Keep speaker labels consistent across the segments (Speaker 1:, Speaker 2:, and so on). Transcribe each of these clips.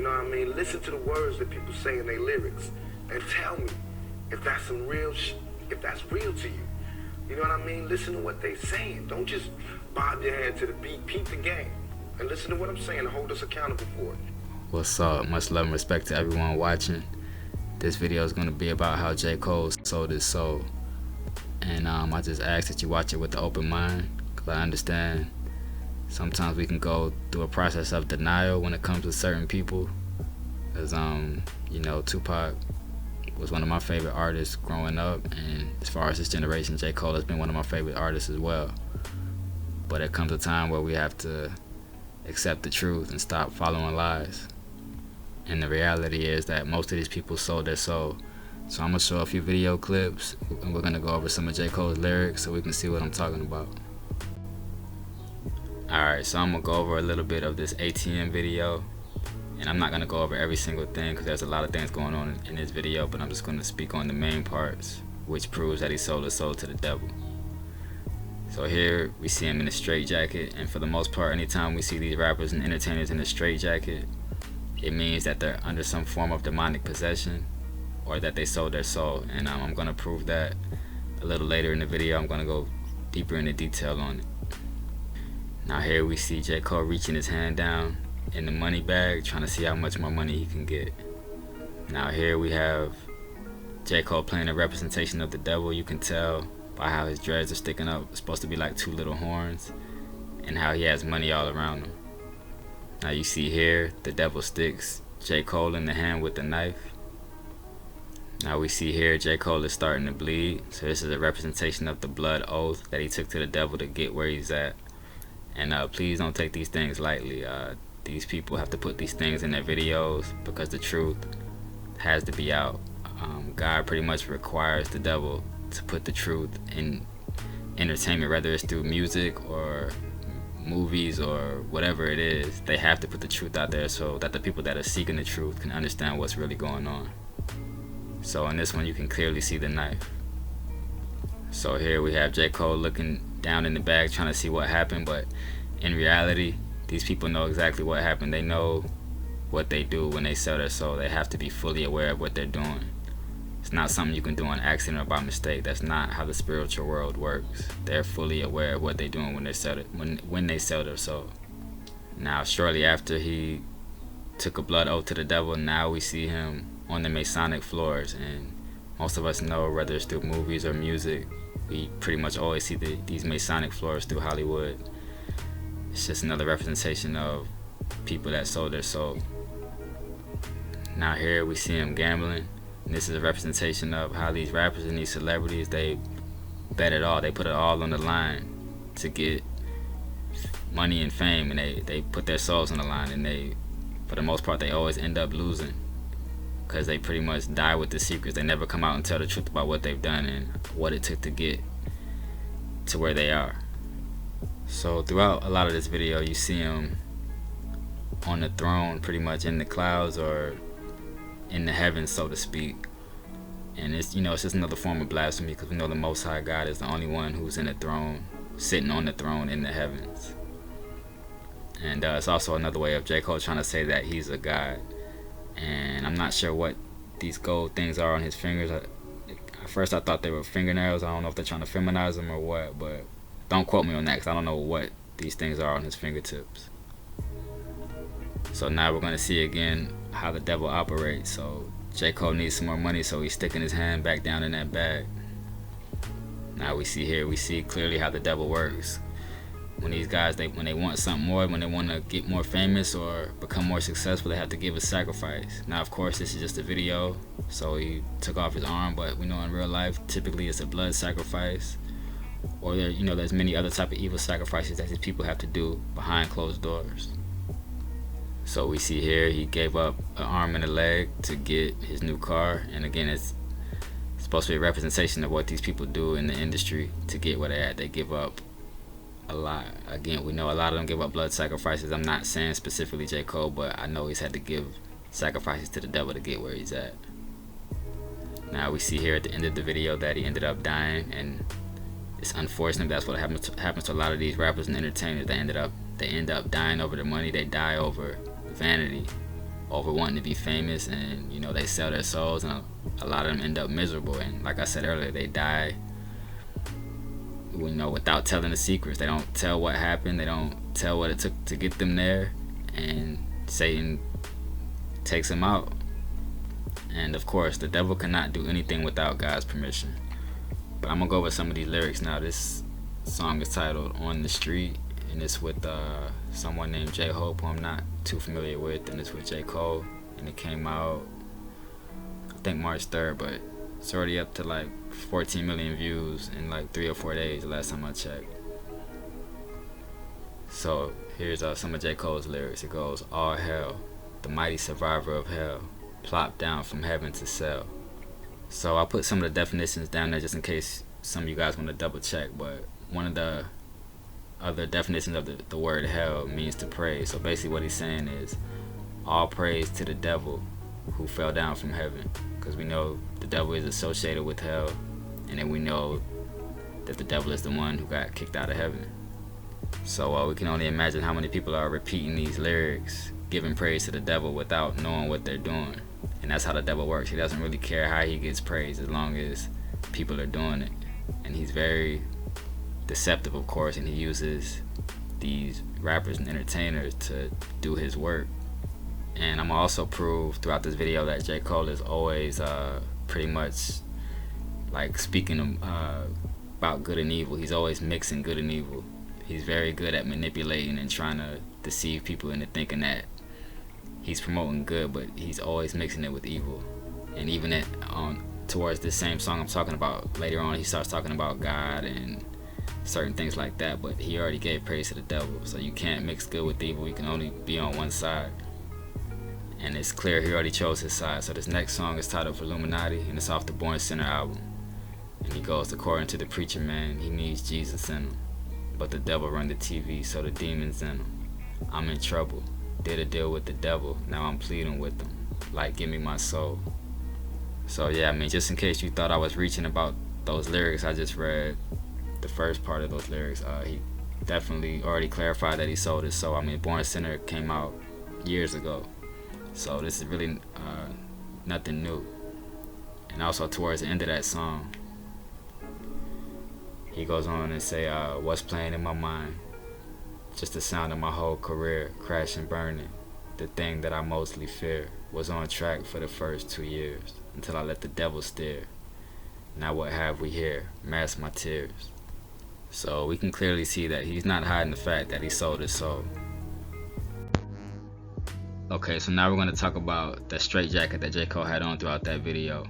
Speaker 1: know what I mean? Listen to the words that people say in their lyrics and tell me if that's some real if that's real to you. You know what I mean? Listen to what they saying. Don't just bob your head to the beat. Peep the game and listen to what I'm saying and hold us accountable for it.
Speaker 2: What's up? Much love and respect to everyone watching. This video is going to be about how J. Cole sold his soul. And I just ask that you watch it with an open mind, because I understand sometimes we can go through a process of denial when it comes to certain people. Because, you know, Tupac was one of my favorite artists growing up, and as far as this generation, J. Cole has been one of my favorite artists as well. But it comes a time where we have to accept the truth and stop following lies. And the reality is that most of these people sold their soul. So I'm going to show a few video clips, and we're going to go over some of J. Cole's lyrics so we can see what I'm talking about. Alright, so I'm going to go over a little bit of this ATM video. And I'm not going to go over every single thing because there's a lot of things going on in this video, but I'm just going to speak on the main parts, which proves that he sold his soul to the devil. So here we see him in a straitjacket, and for the most part, anytime we see these rappers and entertainers in a straitjacket, it means that they're under some form of demonic possession or that they sold their soul. And I'm going to prove that a little later in the video. I'm going to go deeper into detail on it. Now here we see J. Cole reaching his hand down in the money bag, trying to see how much more money he can get. Now here we have J. Cole playing a representation of the devil. You can tell by how his dreads are sticking up. It's supposed to be like two little horns, and how he has money all around him. Now you see here the devil sticks J. Cole in the hand with the knife. Now we see here J. Cole is starting to bleed, so this is a representation of the blood oath that he took to the devil to get where he's at. And please don't take these things lightly. These people have to put these things in their videos because the truth has to be out. God pretty much requires the devil to put the truth in entertainment, whether it's through music or movies or whatever it is. They have to put the truth out there so that the people that are seeking the truth can understand what's really going on. So in this one you can clearly see the knife. So here we have J. Cole looking down in the bag trying to see what happened, but in reality these people know exactly what happened. They know what they do when they sell their soul. They have to be fully aware of what they're doing. It's not something you can do on accident or by mistake. That's not how the spiritual world works. They're fully aware of what they're doing when they sell it, when they sell their soul. Now shortly after he took a blood oath to the devil, now we see him on the Masonic floors, and most of us know, whether it's through movies or music, we pretty much always see these Masonic floors through Hollywood. It's just another representation of people that sold their soul. Now here we see him gambling, and this is a representation of how these rappers and these celebrities, they bet it all. They put it all on the line to get money and fame, and they put their souls on the line, and they, for the most part, they always end up losing because they pretty much die with the secrets. They never come out and tell the truth about what they've done and what it took to get to where they are. So throughout a lot of this video, you see him on the throne, pretty much in the clouds or in the heavens, so to speak. And it's, you know, it's just another form of blasphemy, because we know the Most High God is the only one who's in the throne, sitting on the throne in the heavens. And it's also another way of J. Cole trying to say that he's a god. And I'm not sure what these gold things are on his fingers. At first I thought they were fingernails. I don't know if they're trying to feminize them or what, but don't quote me on that because I don't know what these things are on his fingertips. So now we're going to see again how the devil operates. So J. Cole needs some more money, so he's sticking his hand back down in that bag. Now we see clearly how the devil works. When these guys, when they want something more, when they want to get more famous or become more successful, they have to give a sacrifice. Now of course this is just a video, so he took off his arm, but we know in real life typically it's a blood sacrifice, or there's many other type of evil sacrifices that these people have to do behind closed doors. So we see here he gave up an arm and a leg to get his new car, and again it's supposed to be a representation of what these people do in the industry to get where they're at. They give up a lot. Again, we know a lot of them give up blood sacrifices. I'm not saying specifically J. Cole, but I know he's had to give sacrifices to the devil to get where he's at. Now we see here at the end of the video that he ended up dying, and it's unfortunate. That's what happens to a lot of these rappers and entertainers. They end up dying over the money. They die over vanity. over wanting to be famous, and you know, they sell their souls, and a lot of them end up miserable. And like I said earlier, they die, you know, without telling the secrets. They don't tell what happened, they don't tell what it took to get them there, and Satan takes them out. And of course, the devil cannot do anything without God's permission. But I'm gonna go over some of these lyrics now. This song is titled On the Street, and it's with someone named J Hope, who I'm not too familiar with, and it's with J Cole, and it came out I think March 3rd, but it's already up to like 14 million views in like 3 or 4 days last time I checked. So here's some of J Cole's lyrics. It goes, all hell, the mighty survivor of hell, plopped down from heaven to sell. So I put some of the definitions down there just in case some of you guys want to double check, but one of the other definitions of the word hell means to praise. So basically what he's saying is all praise to the devil who fell down from heaven, because we know the devil is associated with hell, and then we know that the devil is the one who got kicked out of heaven. So we can only imagine how many people are repeating these lyrics, giving praise to the devil without knowing what they're doing. And that's how the devil works. He doesn't really care how he gets praise as long as people are doing it. And he's very deceptive, of course, and he uses these rappers and entertainers to do his work. And I'm also prove throughout this video that J. Cole is always pretty much like speaking about good and evil. He's always mixing good and evil. He's very good at manipulating and trying to deceive people into thinking that he's promoting good, but he's always mixing it with evil. And even towards this same song I'm talking about, later on he starts talking about God and certain things like that, but he already gave praise to the devil. So you can't mix good with evil, you can only be on one side. And it's clear he already chose his side. So this next song is titled Illuminati, and it's off the Born Sinner album. And he goes, according to the preacher man, he needs Jesus in him, but the devil run the TV, so the demons in him. I'm in trouble, did a deal with the devil, now I'm pleading with him, like give me my soul. So yeah, I mean, just in case you thought I was reaching about those lyrics, I just read the first part of those lyrics. He definitely already clarified that he sold his soul. I mean, Born Sinner came out years ago, so this is really nothing new. And also towards the end of that song, he goes on and say, what's playing in my mind? Just the sound of my whole career, crashing, burning. The thing that I mostly fear was on track for the first 2 years, until I let the devil steer. Now what have we here? Mask my tears. So we can clearly see that he's not hiding the fact that he sold his soul. Okay, so now we're going to talk about the straitjacket that J. Cole had on throughout that video.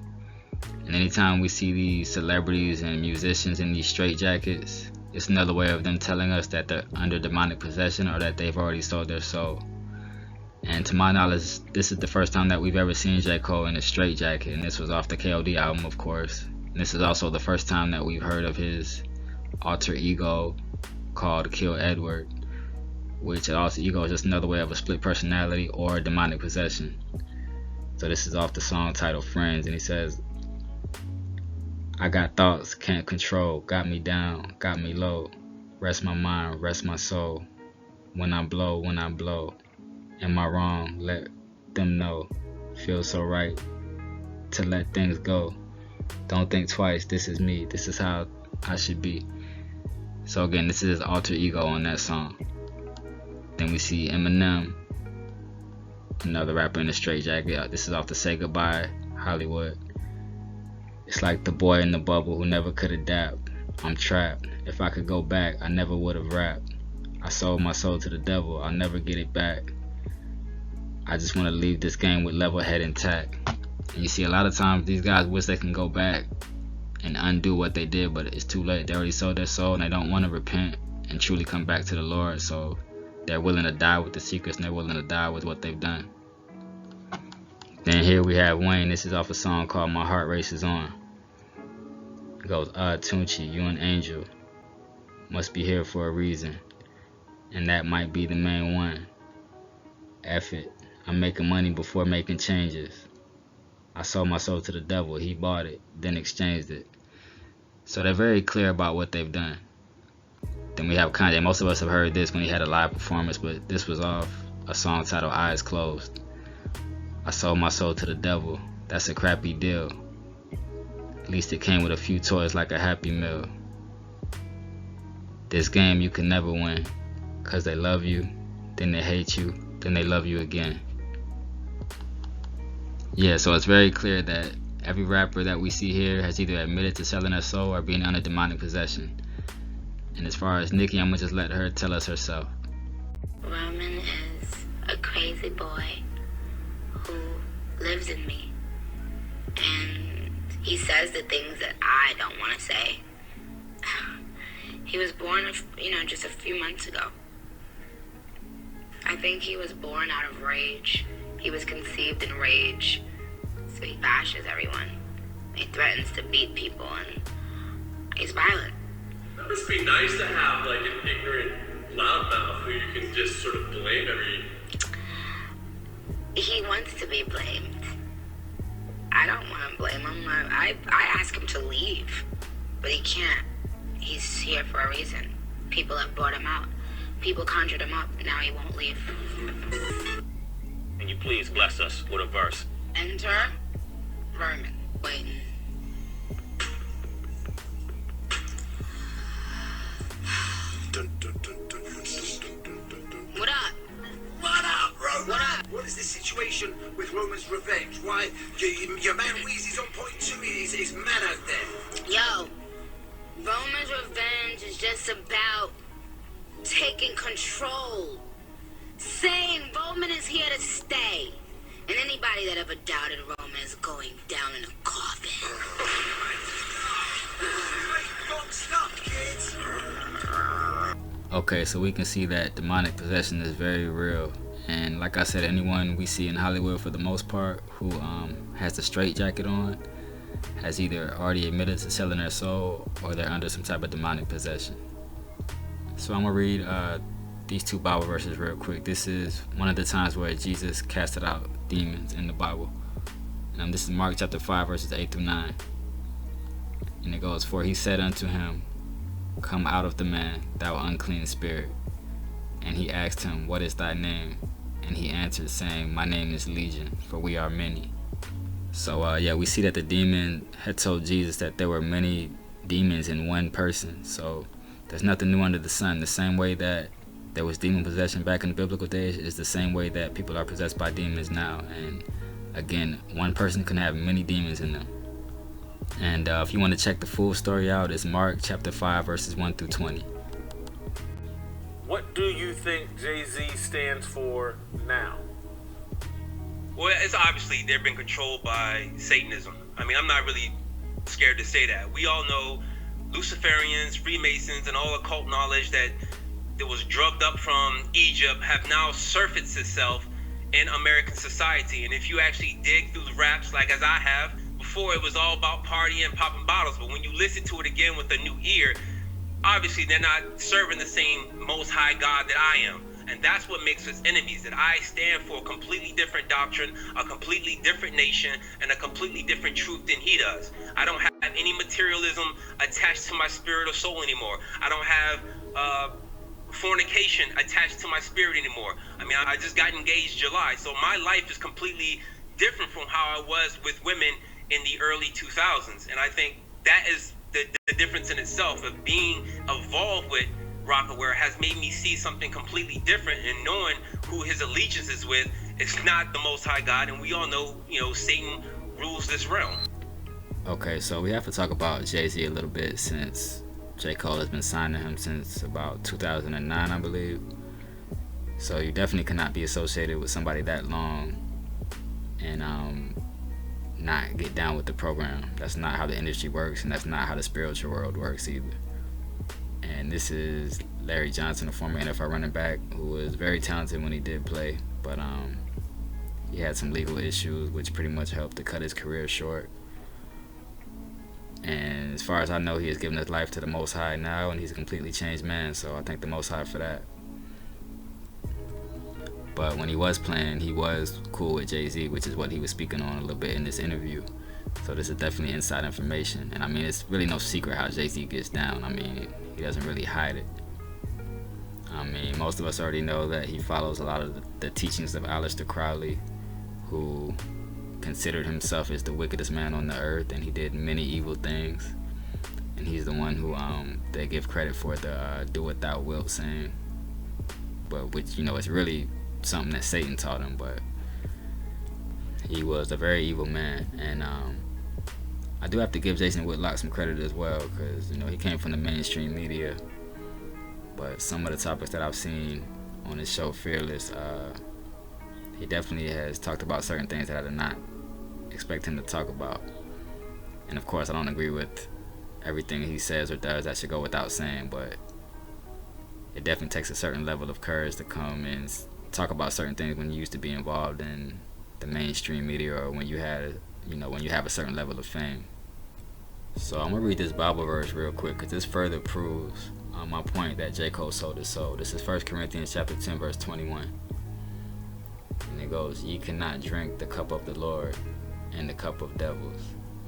Speaker 2: And anytime we see these celebrities and musicians in these straitjackets, it's another way of them telling us that they're under demonic possession or that they've already sold their soul. And to my knowledge, this is the first time that we've ever seen J. Cole in a straitjacket, and this was off the KOD album, of course. And this is also the first time that we've heard of his alter ego called Kill Edward, which alter ego is just another way of a split personality or demonic possession. So this is off the song titled Friends, and he says, I got thoughts, can't control, got me down, got me low, rest my mind, rest my soul, when I blow, am I wrong, let them know, feels so right, to let things go, don't think twice, this is me, this is how I should be. So again, this is his alter ego on that song. Then we see Eminem, another rapper in a straitjacket. This is off the Say Goodbye Hollywood. It's like the boy in the bubble who never could adapt. I'm trapped. If I could go back, I never would have rapped. I sold my soul to the devil. I'll never get it back. I just want to leave this game with level head intact. And you see, a lot of times these guys wish they can go back and undo what they did, but it's too late. They already sold their soul, and they don't want to repent and truly come back to the Lord. So they're willing to die with the secrets, and they're willing to die with what they've done. Then here we have Wayne. This is off a song called My Heart Races On. It goes, Tunchi, you an angel. Must be here for a reason. And that might be the main one. F it. I'm making money before making changes. I sold my soul to the devil. He bought it, then exchanged it. So they're very clear about what they've done. Then we have Kanye. Most of us have heard this when he had a live performance, but this was off a song titled Eyes Closed. I sold my soul to the devil. That's a crappy deal. At least it came with a few toys like a Happy Meal. This game you can never win, cause they love you, then they hate you, then they love you again. Yeah, so it's very clear that every rapper that we see here has either admitted to selling their soul or being under demonic possession. And as far as Nicki, I'm gonna just let her tell us herself.
Speaker 3: Roman is a crazy boy who lives in me. And he says the things that I don't want to say. He was born, just a few months ago. I think he was born out of rage. He was conceived in rage. So he bashes everyone. He threatens to beat people, and he's violent.
Speaker 4: That must be nice to have like an ignorant loudmouth who you can just sort of blame every...
Speaker 3: He wants to be blamed. I don't want to blame him. I ask him to leave, but he can't. He's here for a reason. People have brought him out. People conjured him up. Now he won't leave.
Speaker 4: Can you please bless us with a verse?
Speaker 3: Enter Vermin. Waiting. What up?
Speaker 5: What up, Roman?
Speaker 3: What up?
Speaker 5: What is the situation with Roman's revenge? Why, your man Weezy's on point too. He's mad out there.
Speaker 3: Yo, Roman's revenge is just about taking control. Saying Roman is here to stay. And anybody that ever doubted Roman is going down in a coffin.
Speaker 5: Don't stop, kids.
Speaker 2: Okay, so we can see that demonic possession is very real. And like I said, anyone we see in Hollywood for the most part who has the straitjacket on has either already admitted to selling their soul or they're under some type of demonic possession. So I'm going to read these two Bible verses real quick. This is one of the times where Jesus casted out demons in the Bible. And this is Mark chapter 5 verses 8 through 9. And it goes, "For he said unto him, Come out of the man, thou unclean spirit. And he asked him, What is thy name? And he answered, saying, My name is Legion, for we are many." So we see that the demon had told Jesus that there were many demons in one person. So there's nothing new under the sun. The same way that there was demon possession back in the biblical days is the same way that people are possessed by demons now. And again, one person can have many demons in them. And if you want to check the full story out, it's Mark chapter 5 verses 1 through 20.
Speaker 6: What do you think Jay-Z stands for now?
Speaker 7: Well, it's obviously they've been controlled by Satanism. I mean, I'm not really scared to say that. We all know Luciferians, Freemasons, and all occult knowledge that was drugged up from Egypt have now surfaced itself in American society. And if you actually dig through the raps, like as I have, before it was all about partying, popping bottles. But when you listen to it again with a new ear, obviously they're not serving the same Most High God that I am. And that's what makes us enemies, that I stand for a completely different doctrine, a completely different nation, and a completely different truth than he does. I don't have any materialism attached to my spirit or soul anymore. I don't have fornication attached to my spirit anymore. I mean, I just got engaged July, so my life is completely different from how I was with women in the early 2000s. And I think that is the difference in itself of being involved with Rockaware has made me see something completely different, and knowing who his allegiance is with. It's not the Most High God, and we all know, Satan rules this realm.
Speaker 2: Okay, so we have to talk about Jay-Z a little bit, since J. Cole has been signing him since about 2009, I believe. So you definitely cannot be associated with somebody that long and not get down with the program. That's not how the industry works, and that's not how the spiritual world works either. And this is Larry Johnson, a former NFL running back who was very talented when he did play, but he had some legal issues which pretty much helped to cut his career short. And as far as I know, he has given his life to the Most High now, and he's a completely changed man, so I thank the Most High for that. But when he was playing, he was cool with Jay-Z, which is what he was speaking on a little bit in this interview. So this is definitely inside information. And I mean, it's really no secret how Jay-Z gets down. I mean, he doesn't really hide it. I mean, most of us already know that he follows a lot of the teachings of Aleister Crowley, who considered himself as the wickedest man on the earth, and he did many evil things. And he's the one who they give credit for the do what thou wilt saying, but which, you know, it's really something that Satan taught him. But he was a very evil man, and I do have to give Jason Whitlock some credit as well, because, you know, he came from the mainstream media, but some of the topics that I've seen on his show Fearless, he definitely has talked about certain things that I did not expect him to talk about. And of course, I don't agree with everything he says or does. That should go without saying, but it definitely takes a certain level of courage to come and talk about certain things when you used to be involved in the mainstream media, or when you had, you know, when you have a certain level of fame. So I'm gonna read this Bible verse real quick, because this further proves my point that J. Cole sold his soul. This is 1 Corinthians chapter 10 verse 21, and it goes, "Ye cannot drink the cup of the Lord and the cup of devils.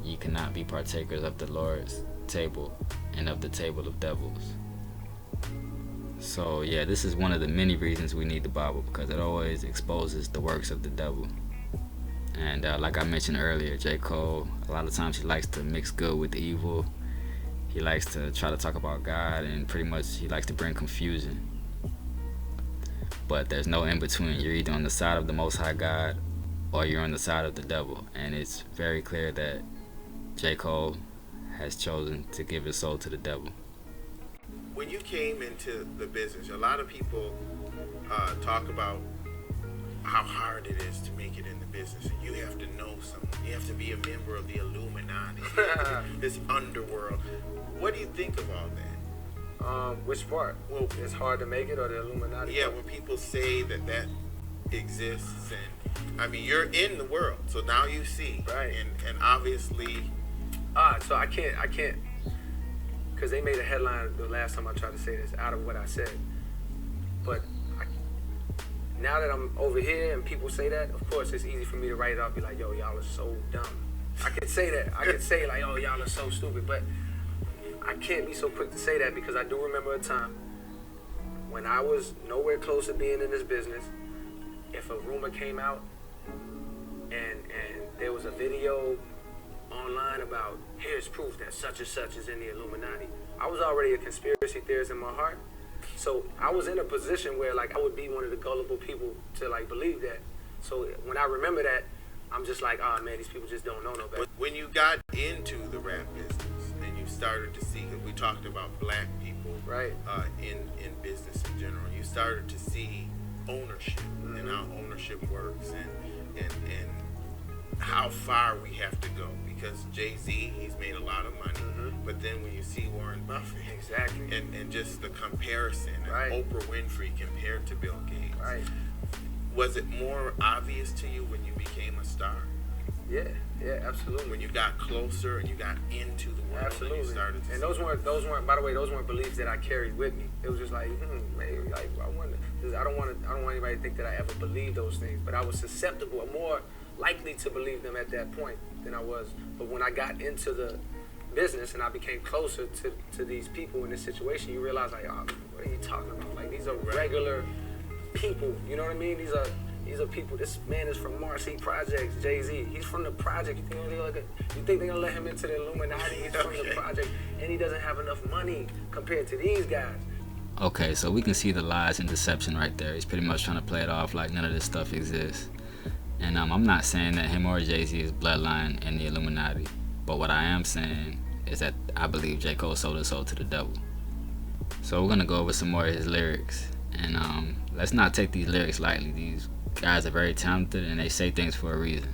Speaker 2: Ye cannot be partakers of the Lord's table and of the table of devils." So yeah, this is one of the many reasons we need the Bible, because it always exposes the works of the devil. And like I mentioned earlier, J. Cole, a lot of times he likes to mix good with evil. He likes to try to talk about God, and pretty much he likes to bring confusion. But there's no in between. You're either on the side of the Most High God, or you're on the side of the devil. And it's very clear that J. Cole has chosen to give his soul to the devil.
Speaker 1: When you came into the business, a lot of people talk about how hard it is to make it in the business. And you have to know someone. You have to be a member of the Illuminati, this underworld. What do you think of all that?
Speaker 6: Which part? Well, it's hard to make it, or the Illuminati?
Speaker 1: Yeah, when people say that exists, and I mean, you're in the world, so now you see,
Speaker 6: right?
Speaker 1: And obviously,
Speaker 6: so I can't, because they made a headline the last time I tried to say this out of what I said. But now that I'm over here and people say that, of course it's easy for me to write it off, be like, yo, y'all are so dumb. I could say that. I could say like, oh, y'all are so stupid, but I can't be so quick to say that, because I do remember a time when I was nowhere close to being in this business. If a rumor came out and there was a video online about, here's proof that such and such is in the Illuminati, I was already a conspiracy theorist in my heart. So I was in a position where like I would be one of the gullible people to like believe that. So when I remember that, I'm just like, oh man, these people just don't know no better.
Speaker 1: when you got into the rap business and you started to see, because we talked about black people,
Speaker 6: right,
Speaker 1: in business in general, you started to see ownership, and how ownership works, and how far we have to go. Because Jay-Z, he's made a lot of money, but then when you see Warren Buffett,
Speaker 6: exactly,
Speaker 1: and just the comparison,
Speaker 6: right,
Speaker 1: and Oprah Winfrey compared to Bill Gates,
Speaker 6: right,
Speaker 1: was it more obvious to you when you became a star?
Speaker 6: Yeah, absolutely.
Speaker 1: When you got closer and you got into the world,
Speaker 6: absolutely,
Speaker 1: and you started to
Speaker 6: and those weren't, by the way, those weren't beliefs that I carried with me. It was just like, maybe, like, I wonder, because I don't want anybody to think that I ever believed those things, but I was susceptible, more likely to believe them at that point than I was. But when I got into the business and I became closer to these people in this situation, you realize like, oh, what are you talking about? Like, these are regular people, you know what I mean? These are people. This man is from Marcy Projects, Jay-Z. He's from the project. You think they're gonna let him into the Illuminati? He's from the project, and he doesn't have enough money compared to these guys.
Speaker 2: Okay, so we can see the lies and deception right there. He's pretty much trying to play it off like none of this stuff exists. And I'm not saying that him or Jay-Z is bloodline in the Illuminati, but what I am saying is that I believe J. Cole sold his soul to the devil. So we're gonna go over some more of his lyrics, and let's not take these lyrics lightly. These guys are very talented and they say things for a reason.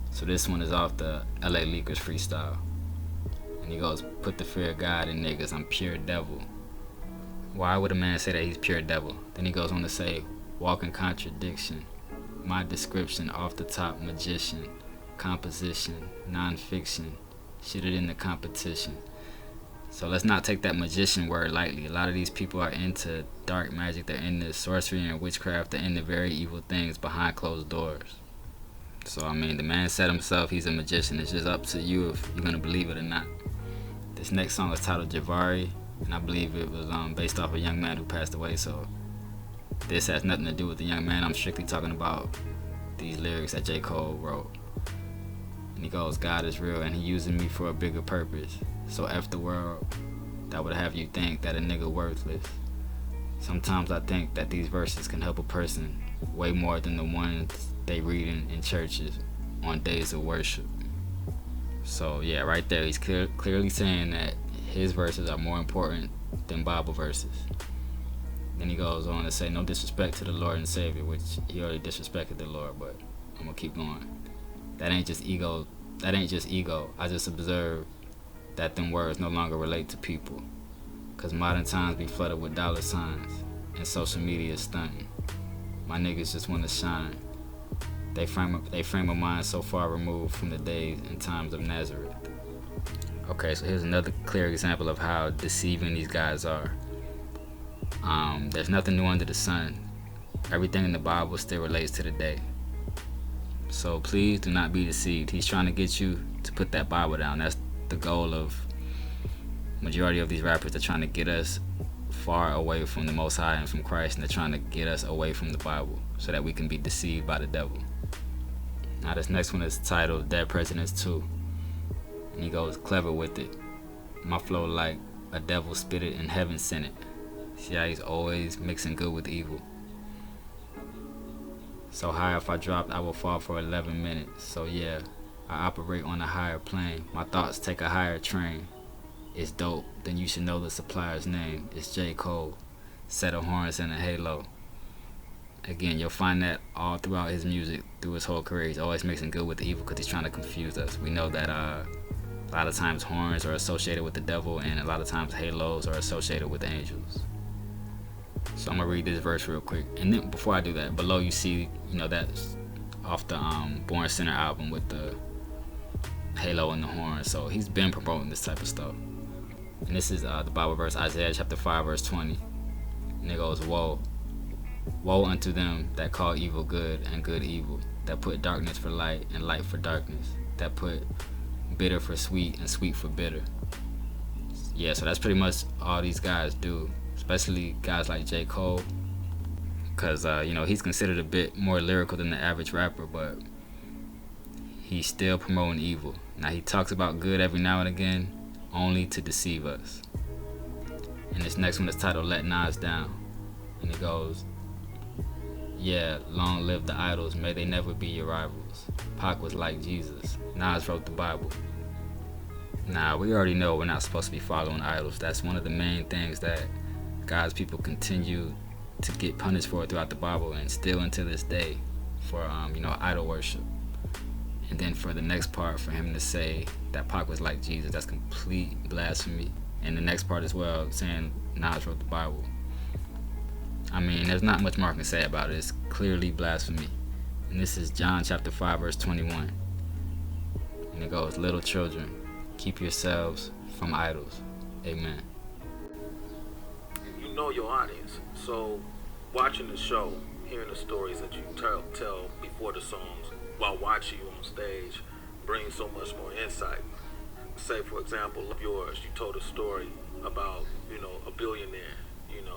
Speaker 2: So this one is off the LA Leakers freestyle, and he goes, "Put the fear of God in niggas, I'm pure devil." Why would a man say that he's pure devil? Then he goes on to say, "Walk in contradiction. My description off the top, magician, composition, non-fiction, shit it in the competition." So let's not take that magician word lightly. A lot of these people are into dark magic, they're into sorcery and witchcraft, they're into very evil things behind closed doors. So I mean, the man said himself he's a magician. It's just up to you if you're gonna believe it or not. This next song is titled Javari, and I believe it was based off a young man who passed away. So this has nothing to do with the young man. I'm strictly talking about these lyrics that J. Cole wrote. And he goes, God is real and he using me for a bigger purpose. So F the world that would have you think that a nigga worthless. Sometimes I think that these verses can help a person way more than the ones they read in churches on days of worship. So yeah, right there he's clearly saying that his verses are more important than Bible verses. Then he goes on to say, no disrespect to the Lord and Savior, which he already disrespected the Lord, but I'm gonna keep going. That ain't just ego. I just observe that them words no longer relate to people. Cause modern times be flooded with dollar signs and social media is stunting. My niggas just wanna shine. They frame of mind so far removed from the days and times of Nazareth. Okay, so here's another clear example of how deceiving these guys are. There's nothing new under the sun. Everything in the Bible still relates to the day. So please do not be deceived. He's trying to get you to put that Bible down. That's the goal of majority of these rappers. They're trying to get us far away from the Most High and from Christ, and they're trying to get us away from the Bible so that we can be deceived by the devil. Now this next one is titled Dead Presidents 2. And he goes clever with it. My flow like a devil spit it and heaven sent it. See how he's always mixing good with evil. So high if I dropped, I will fall for 11 minutes. So yeah, I operate on a higher plane. My thoughts take a higher train. It's dope, then you should know the supplier's name. It's J. Cole, set of horns and a halo. Again, you'll find that all throughout his music, through his whole career. He's always mixing good with evil because he's trying to confuse us. We know that a lot of times horns are associated with the devil, and a lot of times halos are associated with angels. So I'm gonna read this verse real quick, and then before I do that, below you see, that's off the Born Sinner album with the halo and the horn. So he's been promoting this type of stuff. And this is the Bible verse, Isaiah chapter 5 verse 20. And it goes, woe unto them that call evil good and good evil, that put darkness for light and light for darkness, that put bitter for sweet and sweet for bitter. Yeah, so that's pretty much all these guys do, especially guys like J. Cole, because he's considered a bit more lyrical than the average rapper, but he's still promoting evil. Now he talks about good every now and again, only to deceive us. And this next one is titled Let Nas Down, and it goes, yeah, long live the idols, may they never be your rivals. Pac was like Jesus, Nas wrote the Bible. Now we already know we're not supposed to be following idols. That's one of the main things that God's people continue to get punished for throughout the Bible, and still until this day, for idol worship. And then for the next part, for him to say that Pac was like Jesus, that's complete blasphemy. And the next part as well, saying Nas wrote the Bible. I mean, there's not much more I can say about it. It's clearly blasphemy. And this is John chapter 5 verse 21. And it goes, little children, keep yourselves from idols. Amen.
Speaker 1: You know your audience, so watching the show, hearing the stories that you tell before the songs, while watching you on stage, brings so much more insight. Say, for example, of yours, you told a story about, a billionaire, and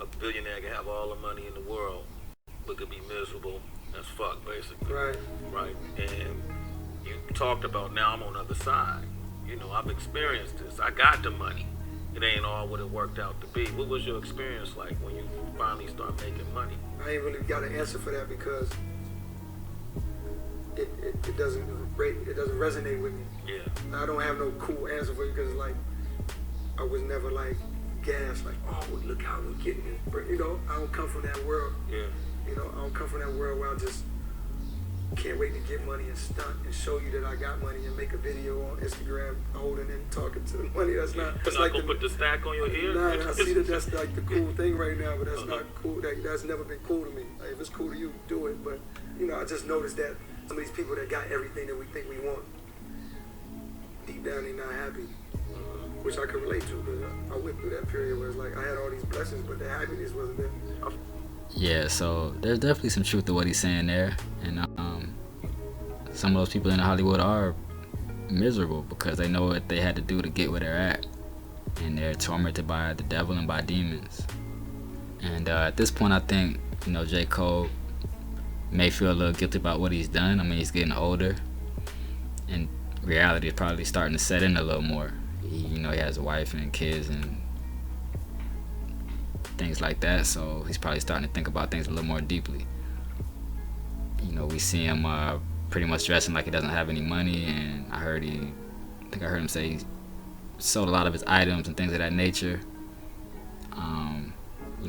Speaker 1: a billionaire can have all the money in the world, but could be miserable as fuck, basically. Right. And you talked about, now I'm on the other side. I've experienced this. I got the money. It ain't all what it worked out to be. What was your experience like when you finally start making money?
Speaker 6: I ain't really got an answer for that because it doesn't resonate with me.
Speaker 1: Yeah.
Speaker 6: I don't have no cool answer for you because I was never gassed oh, look how we're getting it. I don't come from that world.
Speaker 1: Yeah.
Speaker 6: I don't come from that world where I just can't wait to get money and stunt and show you that I got money and make a video on Instagram holding and talking to the money. That's not.
Speaker 1: You're not gonna put the stack on your ear.
Speaker 6: Nah, I see that's the cool thing right now, but that's not cool. That's never been cool to me. If it's cool to you, do it. But I just noticed that some of these people that got everything that we think we want, deep down they're not happy, which I could relate to because I went through that period where it's I had all these blessings, but the happiness wasn't there.
Speaker 2: Yeah, so there's definitely some truth to what he's saying there, and some of those people in Hollywood are miserable because they know what they had to do to get where they're at, and they're tormented by the devil and by demons. And at this point, I think J. Cole may feel a little guilty about what he's done. I mean, he's getting older, and reality is probably starting to set in a little more. He has a wife and kids and things like that, so he's probably starting to think about things a little more deeply. We see him pretty much dressing like he doesn't have any money, and I heard him say he sold a lot of his items and things of that nature.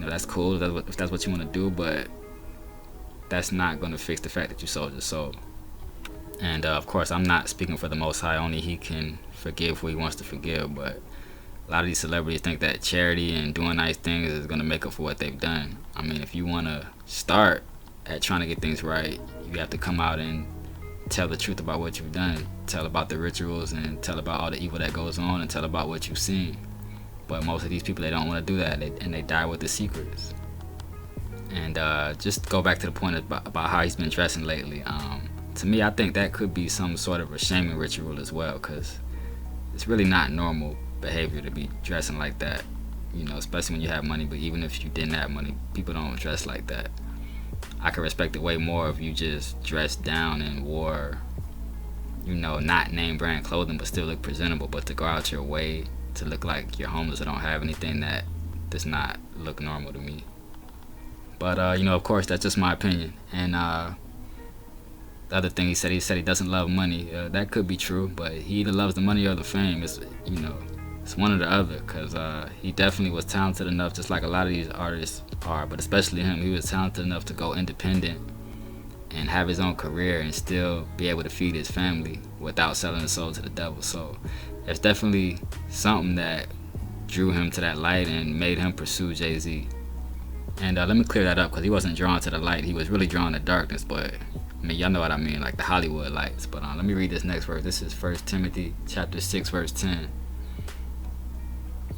Speaker 2: That's cool if that's what you want to do, but that's not going to fix the fact that you sold your soul. And of course, I'm not speaking for the Most High. Only He can forgive who He wants to forgive. But a lot of these celebrities think that charity and doing nice things is going to make up for what they've done. I mean, if you want to start at trying to get things right, you have to come out and tell the truth about what you've done. Tell about the rituals and tell about all the evil that goes on and tell about what you've seen. But most of these people, they don't want to do that, and they die with the secrets. And just go back to the point about how he's been dressing lately. To me, I think that could be some sort of a shaming ritual as well, because it's really not normal behavior to be dressing like that, especially when you have money. But even if you didn't have money, people don't dress like that. I could respect it way more if you just dressed down and wore, not name brand clothing, but still look presentable. But to go out your way to look like you're homeless or don't have anything, that does not look normal to me. But of course, that's just my opinion. And the other thing he said he doesn't love money. That could be true, but he either loves the money or the fame. It's one or the other, because he definitely was talented enough, just like a lot of these artists are, but especially him. He was talented enough to go independent and have his own career and still be able to feed his family without selling his soul to the devil. So it's definitely something that drew him to that light and made him pursue Jay-Z. And let me clear that up, because he wasn't drawn to the light. He was really drawn to darkness, but I mean, y'all know what I mean, like the Hollywood lights. But let me read this next verse. This is 1 Timothy chapter 6, verse 10.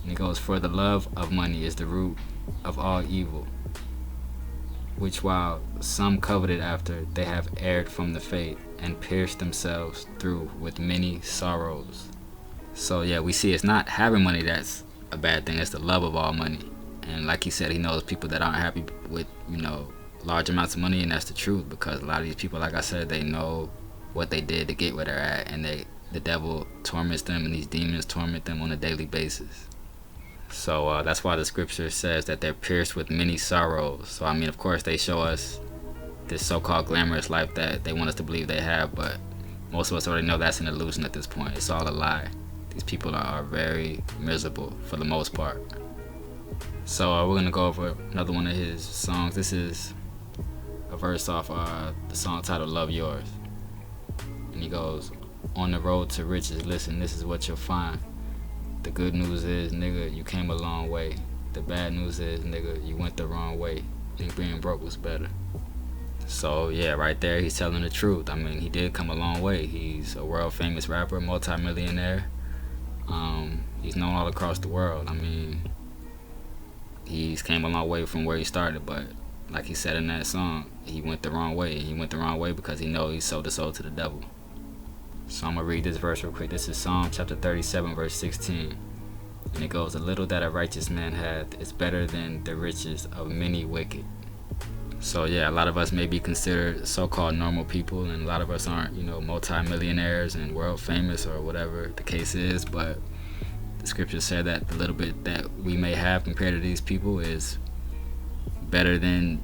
Speaker 2: And it goes, "For the love of money is the root of all evil, which while some coveted after, they have erred from the faith and pierced themselves through with many sorrows." So yeah, we see it's not having money that's a bad thing. It's the love of all money. And like he said, he knows people that aren't happy with, large amounts of money, and that's the truth, because a lot of these people, like I said, they know what they did to get where they're at, and the devil torments them, and these demons torment them on a daily basis. So that's why the scripture says that they're pierced with many sorrows. So I mean, of course, they show us this so-called glamorous life that they want us to believe they have, but most of us already know that's an illusion at this point. It's all a lie. These people are very miserable for the most part. So we're gonna go over another one of his songs. This is a verse off the song titled "Love Yours," and he goes, "On the road to riches, listen, this is what you'll find. The good news is, nigga, you came a long way. The bad news is, nigga, you went the wrong way. Think being broke was better." So yeah, right there, he's telling the truth. I mean, he did come a long way. He's a world famous rapper, multi-millionaire. He's known all across the world. I mean, he's came a long way from where he started, but like he said in that song, he went the wrong way. He went the wrong way because he knows he sold his soul to the devil. So I'm gonna read this verse real quick. This is Psalm chapter 37, verse 16. And it goes, "A little that a righteous man hath is better than the riches of many wicked." So yeah, a lot of us may be considered so-called normal people, and a lot of us aren't, multi-millionaires and world famous or whatever the case is, but the scriptures say that the little bit that we may have compared to these people is better than,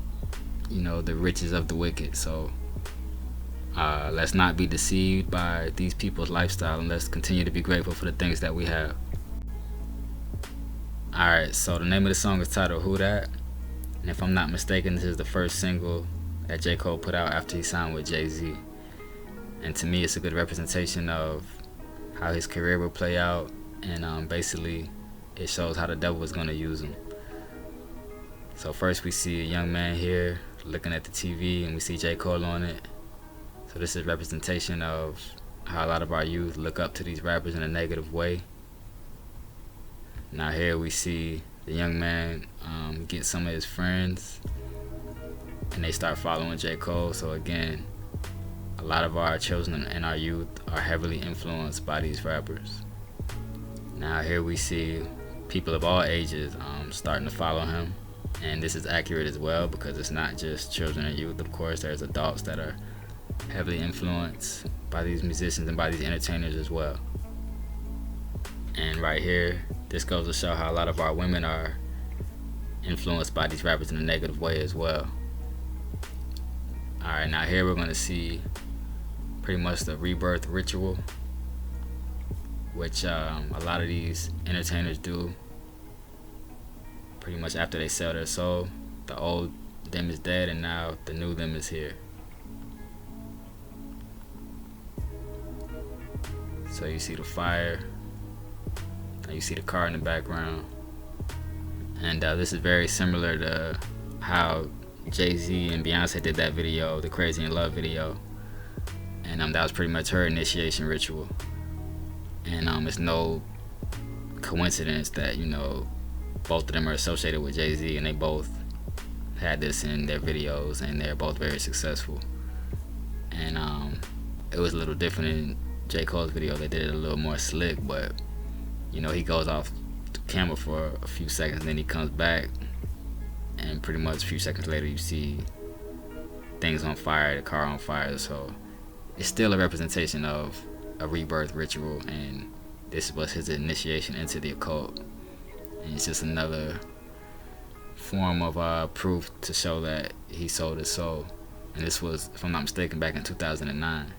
Speaker 2: the riches of the wicked. So let's not be deceived by these people's lifestyle, and let's continue to be grateful for the things that we have. Alright, so the name of the song is titled "Who Dat?" And if I'm not mistaken, this is the first single that J. Cole put out after he signed with Jay-Z. And to me, it's a good representation of how his career will play out, and basically it shows how the devil is going to use him. So first we see a young man here looking at the TV, and we see J. Cole on it. So this is representation of how a lot of our youth look up to these rappers in a negative way. Now here we see the young man get some of his friends, and they start following J. Cole. So again, a lot of our children and our youth are heavily influenced by these rappers. Now here we see people of all ages starting to follow him. And this is accurate as well, because it's not just children and youth. Of course, there's adults that are heavily influenced by these musicians and by these entertainers as well. And right here, this goes to show how a lot of our women are influenced by these rappers in a negative way as well. Alright, now here we're going to see pretty much the rebirth ritual, which a lot of these entertainers do pretty much after they sell their soul. The old them is dead and now the new them is here. So you see the fire, and you see the car in the background, and this is very similar to how Jay-Z and Beyonce did that video, the Crazy in Love video, and that was pretty much her initiation ritual. And it's no coincidence that, you know, both of them are associated with Jay-Z, and they both had this in their videos, and they're both very successful. And it was a little different in J. Cole's video. They did it a little more slick, but you know, he goes off the camera for a few seconds, and then he comes back, and pretty much a few seconds later you see things on fire, the car on fire. So it's still a representation of a rebirth ritual, and this was his initiation into the occult. And it's just another form of proof to show that he sold his soul. And this was, if I'm not mistaken, back in 2009.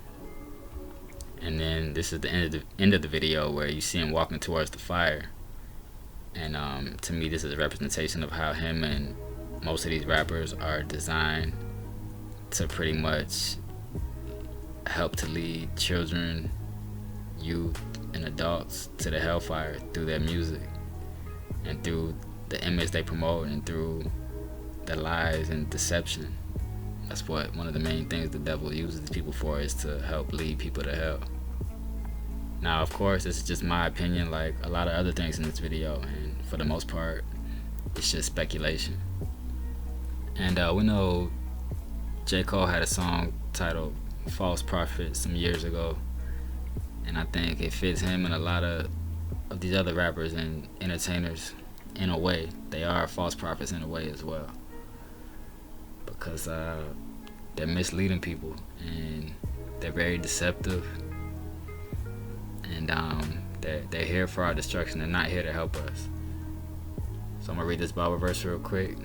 Speaker 2: And then this is the end of the video where you see him walking towards the fire. And to me, this is a representation of how him and most of these rappers are designed to pretty much help to lead children, youth, and adults to the hellfire through their music and through the image they promote and through the lies and deception. That's what one of the main things the devil uses people for, is to help lead people to hell. Now, of course, this is just my opinion, like a lot of other things in this video, and for the most part, it's just speculation. And we know J. Cole had a song titled False Prophet some years ago, and I think it fits him and a lot of these other rappers and entertainers in a way. They are false prophets in a way as well, because they're misleading people and they're very deceptive, and they're here for our destruction. They're not here to help us. So I'm gonna read this Bible verse real quick.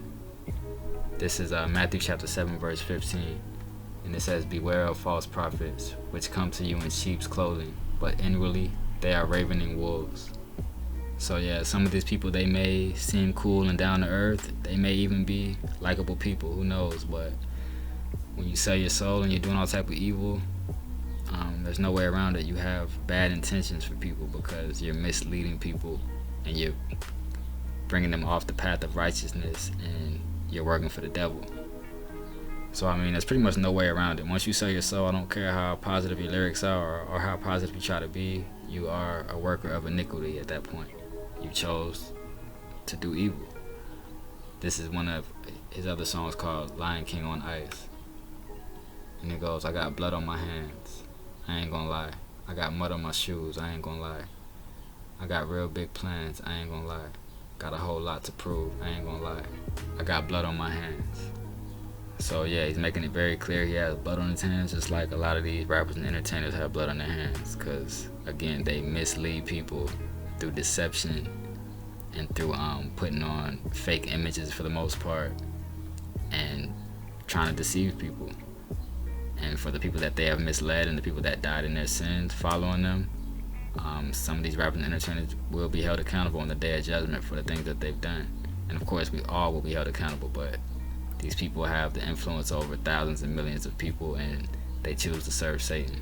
Speaker 2: This is Matthew chapter 7 verse 15, and it says, "Beware of false prophets, which come to you in sheep's clothing, but inwardly they are ravening wolves." So yeah, some of these people, they may seem cool and down to earth. They may even be likable people, who knows? But when you sell your soul and you're doing all type of evil, there's no way around it. You have bad intentions for people, because you're misleading people and you're bringing them off the path of righteousness, and you're working for the devil. So I mean, there's pretty much no way around it. Once you sell your soul, I don't care how positive your lyrics are or how positive you try to be, you are a worker of iniquity at that point. You chose to do evil. This is one of his other songs called Lion King on Ice. And it goes, "I got blood on my hands, I ain't gonna lie. I got mud on my shoes, I ain't gonna lie. I got real big plans, I ain't gonna lie. Got a whole lot to prove, I ain't gonna lie. I got blood on my hands." So yeah, he's making it very clear he has blood on his hands, just like a lot of these rappers and entertainers have blood on their hands, because again, they mislead people through deception and through putting on fake images for the most part, and trying to deceive people. And for the people that they have misled and the people that died in their sins following them, some of these rappers and entertainers will be held accountable on the day of judgment for the things that they've done. And of course, we all will be held accountable, but these people have the influence over thousands and millions of people, and they choose to serve Satan.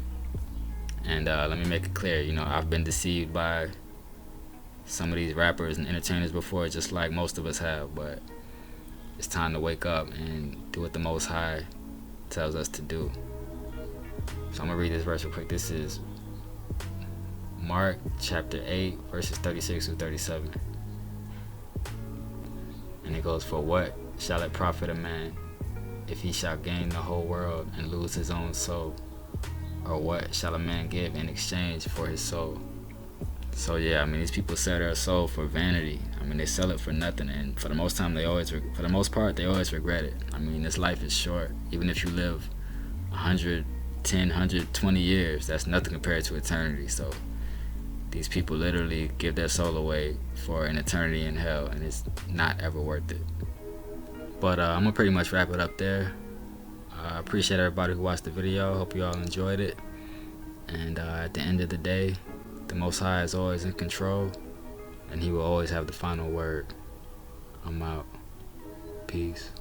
Speaker 2: And let me make it clear, you know, I've been deceived by some of these rappers and entertainers before, just like most of us have, but it's time to wake up and do what the Most High tells us to do. So I'm gonna read this verse real quick. This is Mark chapter 8 verses 36 through 37, and it goes, "For what shall it profit a man if he shall gain the whole world and lose his own soul? Or what shall a man give in exchange for his soul? So yeah, I mean, these people sell their soul for vanity. I mean, they sell it for nothing, and for the most part, they always regret it. I mean, this life is short. Even if you live 110, 120 years, that's nothing compared to eternity. So these people literally give their soul away for an eternity in hell, and it's not ever worth it. But I'm gonna pretty much wrap it up there. I appreciate everybody who watched the video. Hope you all enjoyed it. And at the end of the day, the Most High is always in control, and He will always have the final word. I'm out. Peace.